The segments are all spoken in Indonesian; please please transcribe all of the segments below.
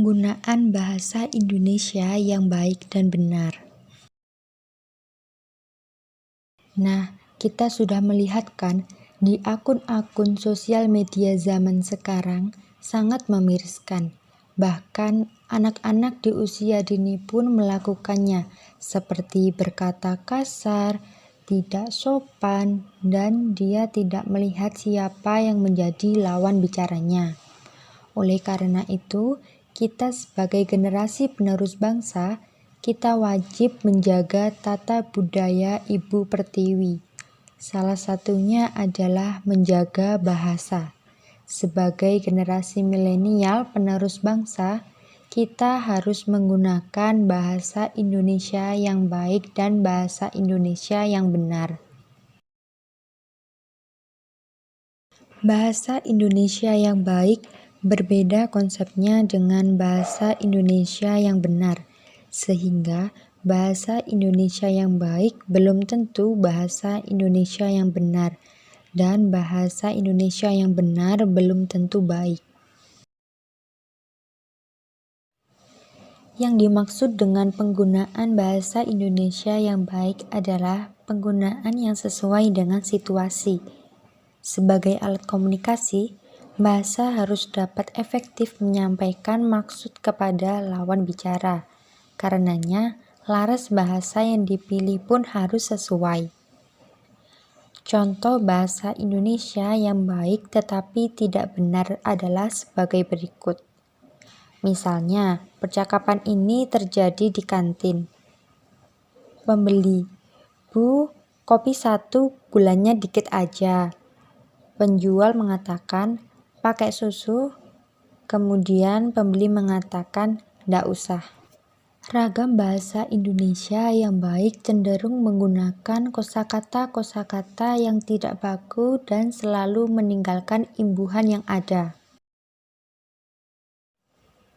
Penggunaan bahasa Indonesia yang baik dan benar. Nah, kita sudah melihat kan, di akun-akun sosial media zaman sekarang sangat memiriskan. Bahkan anak-anak di usia dini pun melakukannya, seperti berkata kasar, tidak sopan, dan dia tidak melihat siapa yang menjadi lawan bicaranya. Oleh karena itu, kita sebagai generasi penerus bangsa, kita wajib menjaga tata budaya Ibu Pertiwi. Salah satunya adalah menjaga bahasa. Sebagai generasi milenial penerus bangsa, kita harus menggunakan bahasa Indonesia yang baik dan bahasa Indonesia yang benar. Bahasa Indonesia yang baik berbeda konsepnya dengan bahasa Indonesia yang benar, sehingga bahasa Indonesia yang baik belum tentu bahasa Indonesia yang benar, dan bahasa Indonesia yang benar belum tentu baik. Yang dimaksud dengan penggunaan bahasa Indonesia yang baik adalah penggunaan yang sesuai dengan situasi. Sebagai alat komunikasi, bahasa harus dapat efektif menyampaikan maksud kepada lawan bicara. Karenanya, laras bahasa yang dipilih pun harus sesuai. Contoh bahasa Indonesia yang baik tetapi tidak benar adalah sebagai berikut. Misalnya, percakapan ini terjadi di kantin. Pembeli, "Bu, kopi 1, gulanya dikit aja." Penjual mengatakan, "Pakai susu?" Kemudian pembeli mengatakan, "Nggak usah." Ragam bahasa Indonesia yang baik cenderung menggunakan kosakata-kosakata yang tidak baku dan selalu meninggalkan imbuhan yang ada.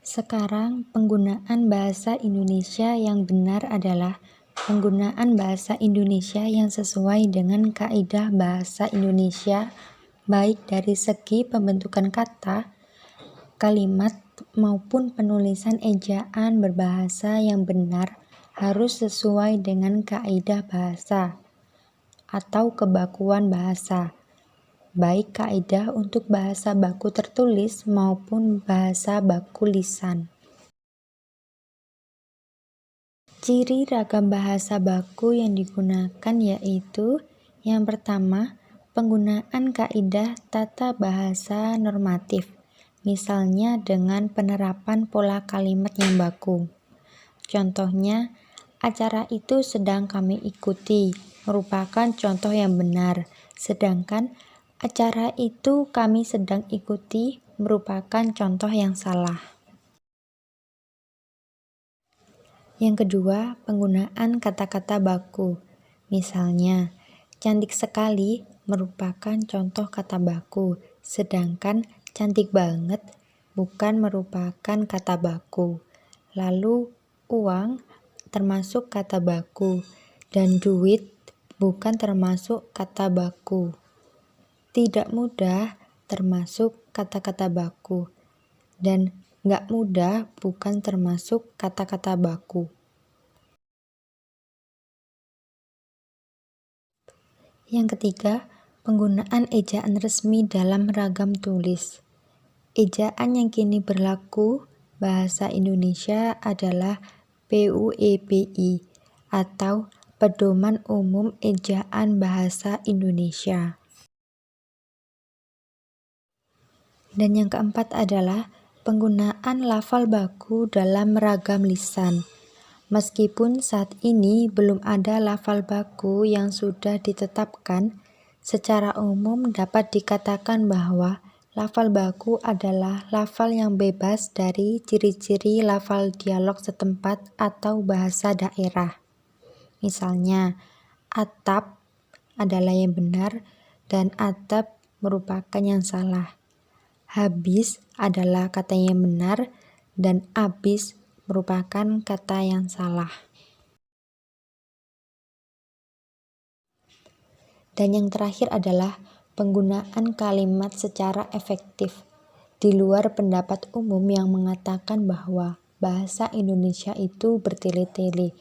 Sekarang, penggunaan bahasa Indonesia yang benar adalah penggunaan bahasa Indonesia yang sesuai dengan kaidah bahasa Indonesia, baik dari segi pembentukan kata, kalimat, maupun penulisan ejaan berbahasa yang benar harus sesuai dengan kaidah bahasa atau kebakuan bahasa, baik kaidah untuk bahasa baku tertulis maupun bahasa baku lisan. Ciri ragam bahasa baku yang digunakan yaitu: yang pertama, penggunaan kaidah tata bahasa normatif, misalnya dengan penerapan pola kalimat yang baku. Contohnya, acara itu sedang kami ikuti, merupakan contoh yang benar, sedangkan acara itu kami sedang ikuti merupakan contoh yang salah. Yang kedua, penggunaan kata-kata baku. Misalnya, cantik sekali merupakan contoh kata baku, sedangkan cantik banget bukan merupakan kata baku. Lalu, uang termasuk kata baku, dan duit bukan termasuk kata baku. Tidak mudah termasuk kata-kata baku, dan nggak mudah bukan termasuk kata-kata baku. Yang ketiga, penggunaan ejaan resmi dalam ragam tulis. Ejaan yang kini berlaku bahasa Indonesia adalah PUEBI atau Pedoman Umum Ejaan Bahasa Indonesia. Dan yang keempat adalah penggunaan lafal baku dalam ragam lisan. Meskipun saat ini belum ada lafal baku yang sudah ditetapkan, secara umum dapat dikatakan bahwa lafal baku adalah lafal yang bebas dari ciri-ciri lafal dialog setempat atau bahasa daerah. Misalnya, atap adalah yang benar dan atap merupakan yang salah. Habis adalah kata yang benar dan abis merupakan kata yang salah. Dan yang terakhir adalah penggunaan kalimat secara efektif. di luar pendapat umum yang mengatakan bahwa bahasa Indonesia itu bertele-tele.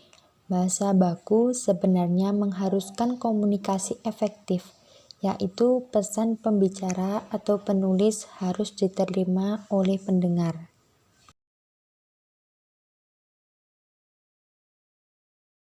Bahasa baku sebenarnya mengharuskan komunikasi efektif, yaitu pesan pembicara atau penulis harus diterima oleh pendengar.